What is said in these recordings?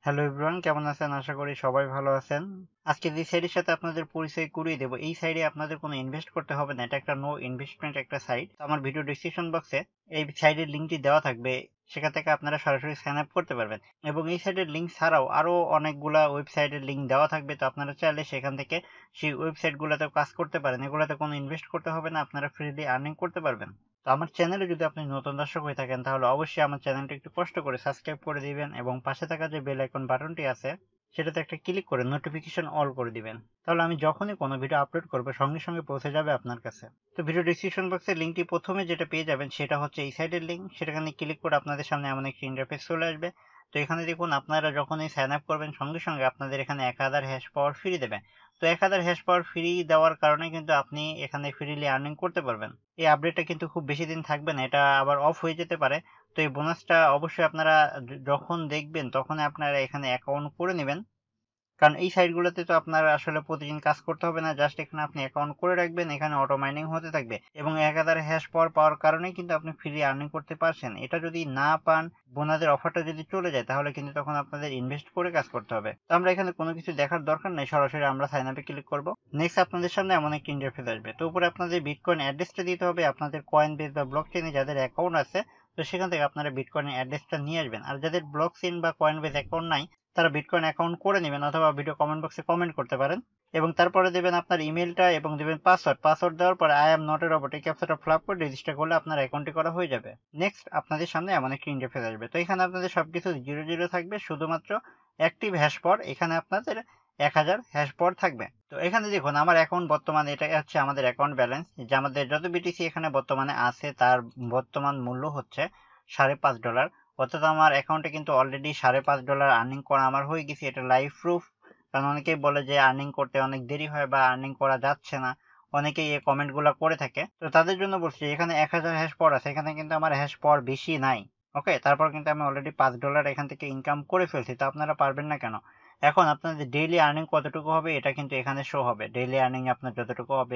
Hello everyone, কেমন আছেন? আশা করি সবাই ভালো আছেন। আজকে যে সাইটের সাথে আপনাদের পরিচয় করিয়ে দেব, এই সাইটে আপনাদের কোনো ইনভেস্ট করতে হবে না। এটা একটা নো ইনভেস্টমেন্ট একটা সাইট। তো আমার ভিডিও ডেসক্রিপশন বক্সে এই সাইটের লিঙ্কটি দেওয়া থাকবে। সেখান থেকে আপনারা সরাসরি সাইন আপ করতে পারবেন। এবং এই সাইটের লিঙ্ক ছাড়াও আরো অনেকগুলা ওয়েবসাইটের লিঙ্ক দেওয়া থাকবে। তো আপনারা চাইলে সেখান থেকে সেই ওয়েবসাইটগুলোতেও কাজ করতে পারেন। এগুলোতে কোনো ইনভেস্ট করতে হবে না, আপনারা ফ্রিলি আর্নিং করতে পারবেন। তো আমার চ্যানেলে যদি আপনি নতুন দর্শক হয়ে থাকেন তাহলে অবশ্যই আমার চ্যানেলটা একটু কষ্ট করে সাবস্ক্রাইব করে দিবেন এবং পাশে থাকা যে বেল আইকন বাটনটি আছে সেটাতে একটা ক্লিক করে নোটিফিকেশন অল করে দিবেন। তাহলে আমি যখনই কোনো ভিডিও আপলোড করবো সঙ্গে সঙ্গে পৌঁছে যাবে আপনার কাছে। তো ভিডিও ডিসক্রিপশন বক্সের লিঙ্কটি প্রথমে যেটা পেয়ে যাবেন সেটা হচ্ছে এই সাইটের লিঙ্ক। সেটাখানে ক্লিক করে আপনাদের সামনে এমন একটি ইন্টারফেস চলে আসবে। তো এখানে দেখুন, আপনারা যখনই সাইন আপ করবেন সঙ্গে সঙ্গে আপনাদের এখানে 1000 হ্যাশ পাওয়ার ফ্রি দেবে। তো 1000 হ্যাশ পাওয়ার ফ্রি দেওয়ার কারণে কিন্তু আপনি এখানে ফ্রিলি আর্নিং করতে পারবেন। এই আপডেটটা কিন্তু খুব বেশি দিন থাকবে না, এটা আবার অফ হয়ে যেতে পারে। তো এই বোনাসটা অবশ্যই আপনারা যখন দেখবেন তখন আপনারা এখানে অ্যাকাউন্ট করে নেবেন। কারণ এই সাইটগুলোতে তো আপনার আসলে প্রতিদিন কাজ করতে হবে না, জাস্ট এখানে আপনি অ্যাকাউন্ট করে রাখবেন, এখানে অটো মাইনিং হতে থাকবে এবং 1000 হ্যাশ পাওয়ার কারণে কিন্তু আপনি ফ্রি আর্নিং করতে পারছেন। এটা যদি না পান, বোনাসের অফারটা যদি চলে যায় তাহলে কিন্তু তখন আপনাদের ইনভেস্ট করে কাজ করতে হবে। তো আমরা এখানে কোনো কিছু দেখার দরকার নেই, সরাসরি আমরা সাইন আপে ক্লিক করব। নেক্সট আপনাদের সামনে এমন একটি ইন্টারফেস আসবে। তো উপরে আপনাদের বিটকয়েন অ্যাড্রেসটা দিতে হবে, আপনাদের কয়েন বেস বা ব্লক চেইনে যাদের অ্যাকাউন্ট আছে তো সেখান থেকে আপনারা বিটকয়েনের অ্যাড্রেসটা নিয়ে আসবেন। আর যাদের ব্লক চেইন বা কয়েন বেস অ্যাকাউন্ট নাই তারা বিটকয়েন অ্যাকাউন্ট করে নেবেন, অথবা ভিডিও কমেন্ট বক্সে কমেন্ট করতে পারেন এবং তারপরে দেবেন আপনার ইমেলটা এবং দেবেন পাসওয়ার্ড দেওয়ার পরে I am not a robot এই ক্যাপচাটা ফ্লাপ করে রেজিস্টার করলে আপনার অ্যাকাউন্টটি করা হয়ে যাবে। নেক্সট আপনাদের সামনে এমন একটি ইন্টারফেস আসবে। তো এখানে আপনাদের সবকিছু 00 থাকবে, শুধুমাত্র অ্যাক্টিভ হ্যাশ পাওয়ার এখানে আপনাদের 1000 হ্যাশ পাওয়ার থাকবে। তো এখানে দেখুন আমার অ্যাকাউন্ট বর্তমানে, এটা হচ্ছে আমাদের অ্যাকাউন্ট ব্যালেন্স, যে আমাদের যত বিটিসি এখানে বর্তমানে আছে তার বর্তমান মূল্য হচ্ছে $5.5। অর্থাৎ আমার অ্যাকাউন্টে কিন্তু অলরেডি $5.5 আর্নিং করা আমার হয়ে গেছে। এটা লাইভ প্রুফ। কারণ অনেকেই বলে যে আর্নিং করতে অনেক দেরি হয় বা আর্নিং করা যাচ্ছে না, অনেকেই এই কমেন্ট গুলা করে থাকে। তো তাদের জন্য বলছি, এখানে 1000 হ্যাশ পাওয়ার আছে, এখানে কিন্তু আমার হ্যাশ পাওয়ার বেশি নাই। ওকে, তারপর কিন্তু আমি অলরেডি $5 এখান থেকে ইনকাম করে ফেলছি। তো আপনারা পারবেন না কেন? এখন আপনাদের ডেইলি আর্নিং কতটুকু হবে এটা কিন্তু এখানে শো হবে। ডেইলি আর্নিং আপনার যতটুকু হবে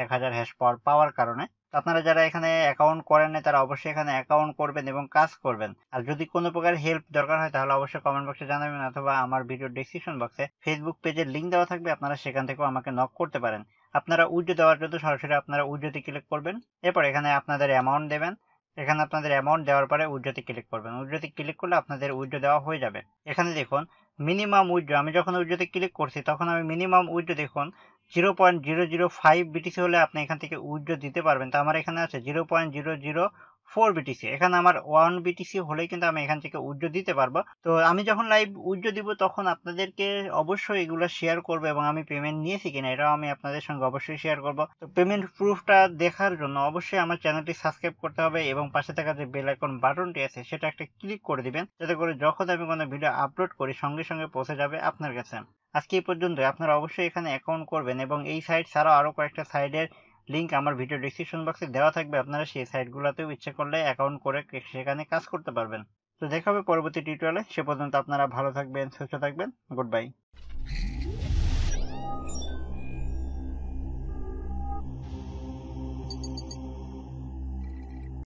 1000 হ্যাশ পাওয়ার পাওয়ার কারণে। আপনারা যারা এখানে অ্যাকাউন্ট করেন না তারা অবশ্যই এখানে অ্যাকাউন্ট করবেন এবং কাজ করবেন। আর যদি কোনো প্রকার হেল্প দরকার হয় তাহলে অবশ্যই কমেন্ট বক্সে জানাবেন, অথবা আমার ভিডিও ডেসক্রিপশন বক্সে ফেসবুক পেজের লিঙ্ক দেওয়া থাকবে, আপনারা সেখান থেকেও আমাকে নক করতে পারেন। আপনারা উইথড্র দেওয়ার জন্য সরাসরি আপনারা উইথড্রতে ক্লিক করবেন, এরপর এখানে আপনাদের অ্যামাউন্ট দেবেন। এখানে আপনাদের অ্যামাউন্ট দেওয়ার পরে উইথড্রতে ক্লিক করবেন। উইথড্রতে ক্লিক করলে আপনাদের উইথড্র দেওয়া হয়ে যাবে। এখানে দেখুন মিনিমাম উইথড্র, আমি যখন উইথড্রতে ক্লিক করছি তখন আমি মিনিমাম উইথড্র দেখুন 0.005 বিটিসি হলে আপনি এখান থেকে উইথড্র দিতে পারবেন। তো আমার এখানে আছে 0.004 বিটিসি, এখানে আমার 1 বিটিসি হলেই কিন্তু আমি এখান থেকে উইথড্র দিতে পারবো। তো আমি যখন লাইভ উইথড্র দিব তখন আপনাদেরকে অবশ্যই এগুলো শেয়ার করবো এবং আমি পেমেন্ট নিয়েছি কিনা এটাও আমি আপনাদের সঙ্গে অবশ্যই শেয়ার করব। তো পেমেন্ট প্রুফটা দেখার জন্য অবশ্যই আমার চ্যানেলটি সাবস্ক্রাইব করতে হবে এবং পাশে থাকা যে বেল আইকন বাটনটি আছে সেটা একটা ক্লিক করে দিবেন, যাতে করে যখন আমি কোনো ভিডিও আপলোড করি সঙ্গে সঙ্গে পৌঁছে যাবে আপনার কাছে। আজকে এই পর্যন্ত। আপনারা অবশ্যই এখানে অ্যাকাউন্ট করবেন এবং এই সাইট ছাড়াও আরো কয়েকটা সাইটের লিঙ্ক আমার ভিডিও ডেসক্রিপশন বক্সে দেওয়া থাকবে, আপনারা সেই সাইটগুলোতেও ইচ্ছে করলে অ্যাকাউন্ট করে সেখানে কাজ করতে পারবেন। তো দেখা হবে পরবর্তী টিউটোরিয়ালে। সে পর্যন্ত আপনারা ভালো থাকবেন, সুস্থ থাকবেন। Good bye.